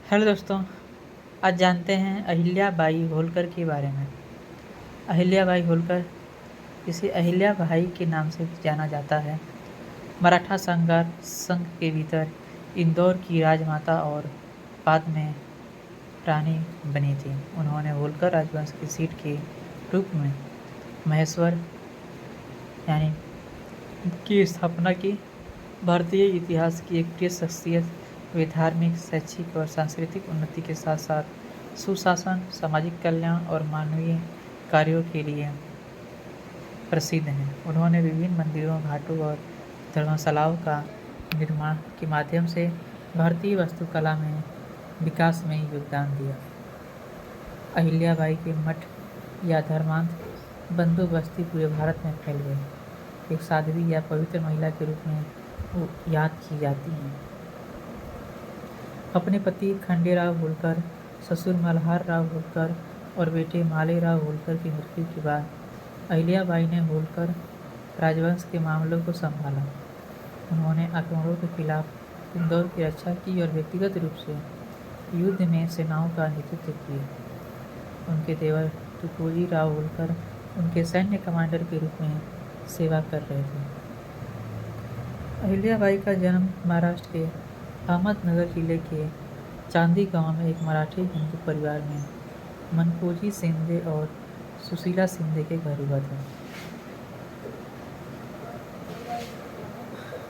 Hello दोस्तों, आज जानते हैं अहिल्या बाई होलकर के बारे में। अहिल्या बाई होलकर, जिसे अहिल्या बाई के नाम से भी जाना जाता है, मराठा संघर्ष संघ के भीतर इंदौर की राजमाता और बाद में रानी बनी थी। उन्होंने होलकर राजवंश की सीट के रूप में महेश्वर यानी की स्थापना की। भारतीय इतिहास की एक प्रिय शख्सियत, वे धार्मिक, शैक्षिक और सांस्कृतिक उन्नति के साथ साथ सुशासन, सामाजिक कल्याण और मानवीय कार्यों के लिए प्रसिद्ध हैं। उन्होंने विभिन्न मंदिरों, घाटों और धर्मशालाओं का निर्माण के माध्यम से भारतीय वास्तुकला में विकास में योगदान दिया। अहिल्याबाई के मठ या धर्मांध बंदोबस्ती पूरे भारत में फैल गए। एक साध्वी या पवित्र महिला के रूप में वो याद की जाती हैं। अपने पति खंडेराव होलकर, ससुर मल्हार राव होलकर और बेटे मालेराव होलकर की मृत्यु के बाद अहिल्याबाई ने होलकर राजवंश के मामलों को संभाला। उन्होंने आक्रमणों के खिलाफ इंदौर की रक्षा की और व्यक्तिगत रूप से युद्ध में सेनाओं का नेतृत्व किया। उनके देवर तुकोजी राव होलकर उनके सैन्य कमांडर के रूप में सेवा कर रहे थे। अहिल्याबाई का जन्म महाराष्ट्र के अहमदनगर जिले के चांदी गांव में एक मराठी हिंदू परिवार में मनकोजी शिंदे और सुशीला शिंदे के घर हुआ था।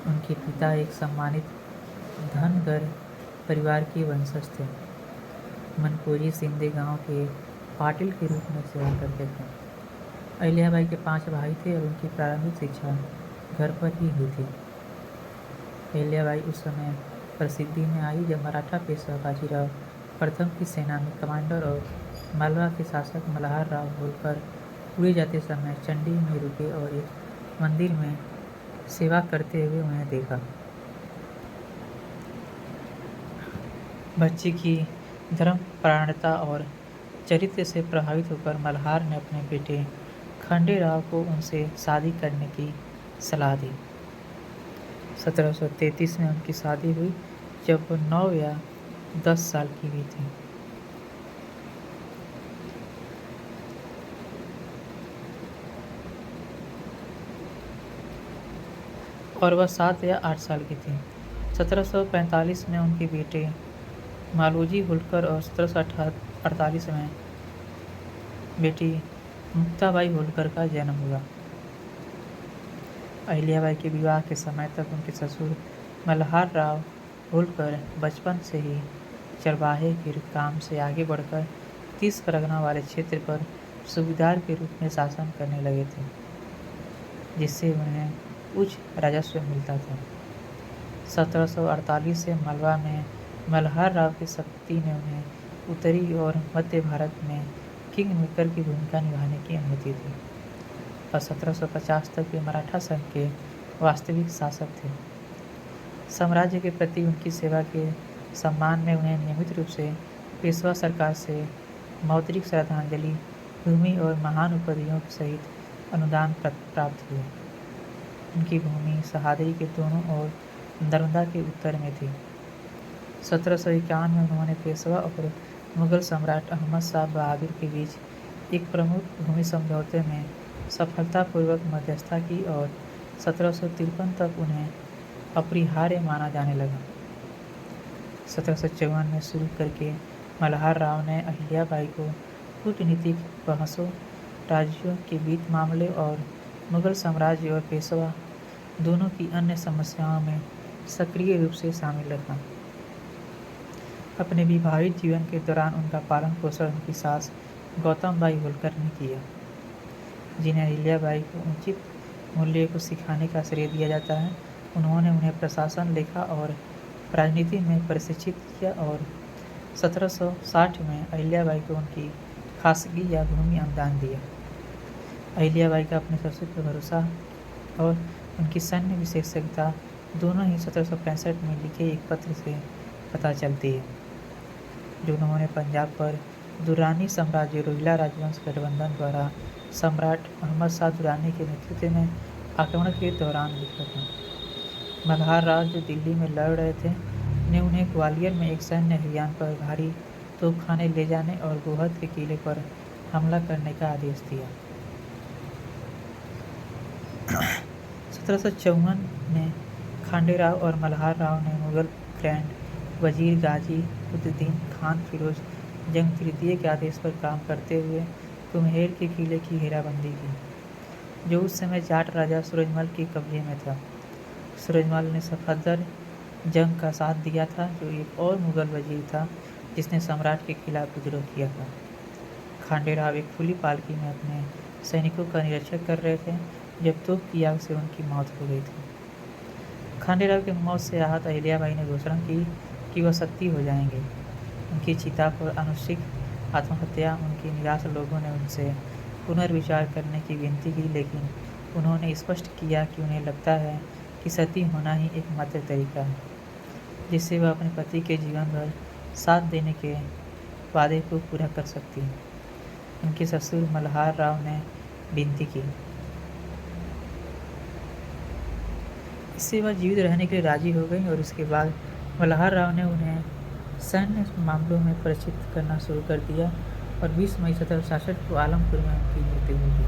उनके पिता एक सम्मानित धनगर परिवार के वंशज थे। मनकोजी शिंदे गांव के पाटिल के रूप में सेवा करते थे। अहिल्याबाई के 5 भाई थे और उनकी प्रारंभिक शिक्षा घर पर ही हुई थी। अहिल्याबाई उस समय प्रसिद्धि में आई जब मराठा पेशवा बाजीराव प्रथम की सेना में कमांडर और मालवा के शासक मल्हार राव होलकर उड़े जाते समय चंडी में रुके और एक मंदिर में सेवा करते हुए उन्हें देखा। बच्ची की धर्मपरायणता और चरित्र से प्रभावित होकर मल्हार ने अपने बेटे खंडेराव को उनसे शादी करने की सलाह दी। 1733 में उनकी शादी हुई जब वो 9 या 10 साल की भी थी। और वह 7 या 8 साल की थी। 1745 में उनके बेटे मालोजी होलकर और 1748 में बेटी मुक्ताबाई होलकर का जन्म हुआ। अहिल्याबाई के विवाह के समय तक उनके ससुर मल्हार राव होलकर बचपन से ही चरवाहे के काम से आगे बढ़कर 30 परगना वाले क्षेत्र पर सूबेदार के रूप में शासन करने लगे थे, जिससे उन्हें उच्च राजस्व मिलता था। 1748 से मालवा में मल्हार राव की शक्ति ने उन्हें उत्तरी और मध्य भारत में किंग मेकर की भूमिका निभाने की अनुमति दी और 1750 तक वे मराठा संघ के वास्तविक शासक थे। साम्राज्य के प्रति उनकी सेवा के सम्मान में उन्हें नियमित रूप से पेशवा सरकार से मौद्रिक श्रद्धांजलि, भूमि और महान उपाधियों सहित अनुदान प्राप्त हुए। उनकी भूमि सहादरी के दोनों ओर नर्मदा के उत्तर में थी। 1751 में उन्होंने पेशवा और मुगल सम्राट अहमद शाह बहादुर के बीच एक प्रमुख भूमि समझौते में सफलतापूर्वक मध्यस्थता की और 1753 तक उन्हें अपरिहार्य माना जाने लगा। 1754 में शुरू करके मल्हार राव ने अहिल्याबाई को कूटनीतिक बहसों, राज्यों के बीच मामले और मुगल साम्राज्य और पेशवा दोनों की अन्य समस्याओं में सक्रिय रूप से शामिल रखा। अपने विवाहित जीवन के दौरान उनका पालन पोषण उनकी सास गौतम बाई होलकर ने किया, जिन्हें अहिल्याबाई को उचित मूल्य को सिखाने का श्रेय दिया जाता है। उन्होंने उन्हें प्रशासन, लेखा और राजनीति में प्रशिक्षित किया और 1760 में अहिल्याबाई को उनकी खासगी या भूमि अनुदान दिया। अहिल्याबाई का अपने ससुर पर भरोसा और उनकी सैन्य विशेषज्ञता दोनों ही 1765 में लिखे एक पत्र से पता चलती है, जो उन्होंने पंजाब पर दुरानी साम्राज्य रोहिला राजवंश गठबंधन द्वारा सम्राट अहमद शाह दुरानी के नेतृत्व में आक्रमण के दौरान लिखा था। मल्हार राव जो दिल्ली में लड़ रहे थे, ने उन्हें ग्वालियर में एक सैन्य अभियान पर भारी तोपखाने ले जाने और गोहद के किले पर हमला करने का आदेश दिया। 1754 में खांडेराव और मल्हार राव ने मुगल ग्रैंड वजीर गाजी उद्दीन खान फिरोज जंग तृतीय के आदेश पर काम करते हुए कुम्हेर के किले की घेराबंदी की, जो उस समय जाट राजा सूरजमल के कब्जे में था। सूरजमल ने सफदर जंग का साथ दिया था, जो एक और मुगल वजीर था जिसने सम्राट के खिलाफ विद्रोह किया था। खांडेराव एक खुली पालकी में अपने सैनिकों का निरीक्षण कर रहे थे जब तोप की आग से उनकी मौत हो गई थी। खांडेराव की मौत से आहत अहिल्याबाई ने घोषणा की कि वह सती हो जाएंगे। उनकी चिता पर अनुष्ठित आत्महत्या उनकी निराश लोगों ने उनसे पुनर्विचार करने की विनती की, लेकिन उन्होंने स्पष्ट किया कि उन्हें लगता है कि सती होना ही एकमात्र तरीका है जिससे वह अपने पति के जीवन भर साथ देने के वादे को पूरा कर सकती हैं। उनके ससुर मल्हार राव ने विनती की, इससे वह जीवित रहने के लिए राजी हो गई और उसके बाद मल्हार राव ने उन्हें सैन्य मामलों में प्रशिक्षित करना शुरू कर दिया और 20 मई 1766 को आलमपुर में उनकी मृत्यु हो गई।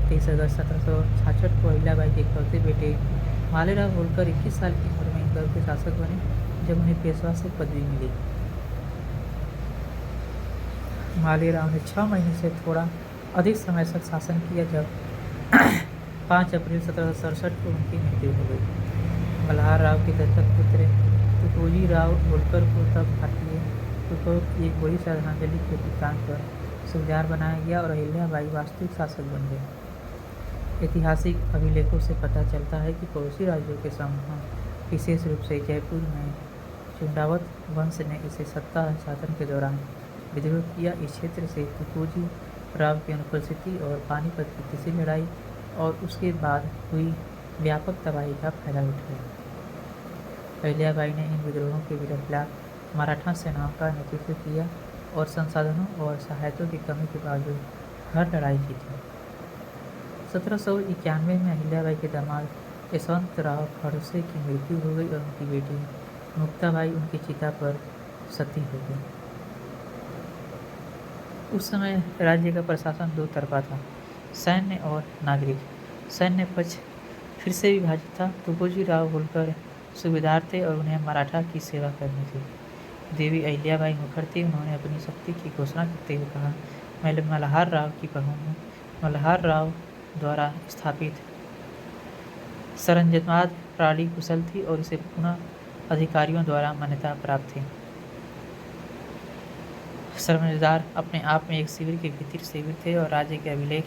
23 अगस्त 1766 को अहिल्याबाई के इकलौते बेटे मालेराव होलकर 21 साल की उम्र में इंदौर के शासक बने, जब उन्हें पेशवा से पदवी मिली। मालेराव ने 6 महीने से थोड़ा अधिक समय तक शासन किया, जब 5 अप्रैल 1767 को उनकी मृत्यु हो गई। मल्हार राव के दत्तक पुत्र तुकोजी राव होलकर को तब भारतीय तुकों की एक बड़ी श्रद्धांजलि के भुगतान पर सूबेदार बनाया गया और अहिल्याबाई वास्तविक शासक बन गए। ऐतिहासिक अभिलेखों से पता चलता है कि पड़ोसी राज्यों के समूह, विशेष रूप से जयपुर में चुंडावत वंश ने इसे सत्ता हस्तांतरण के दौरान विद्रोह किया। इस क्षेत्र से तुकोजी राव की अनुपस्थिति और पानीपत की तीसरी लड़ाई और उसके बाद हुई व्यापक तबाही का फायदा उठाया। अहिल्याबाई ने इन विद्रोहों के खिलाफ मराठा सेनाओं का नेतृत्व किया और संसाधनों और सहायता की कमी के बावजूद हर लड़ाई जीती। 1791 में अहिल्याबाई के दामाद यशवंतराव खड़से की मृत्यु हो गई और उनकी बेटी मुक्ताबाई उनकी चिता पर सती हो गई। उस समय राज्य का प्रशासन दो तरफा था, सैन्य और नागरिक। सैन्य पक्ष फिर से विभाजित था। तुकोजी राव होलकर सूबेदार थे और उन्हें मराठा की सेवा करनी थी। देवी अहिल्याबाई मुखर थी। उन्होंने अपनी शक्ति की घोषणा करते हुए कहा, मैं मल्हार राव की बहू हूँ। मल्हार राव द्वारा स्थापित सरंजामवाद प्रणाली कुशल थी और इसे पुनः अधिकारियों द्वारा मान्यता प्राप्त थी। सरंजामदार अपने आप में एक शिविर के भीतर शिविर थे और राज्य के अभिलेख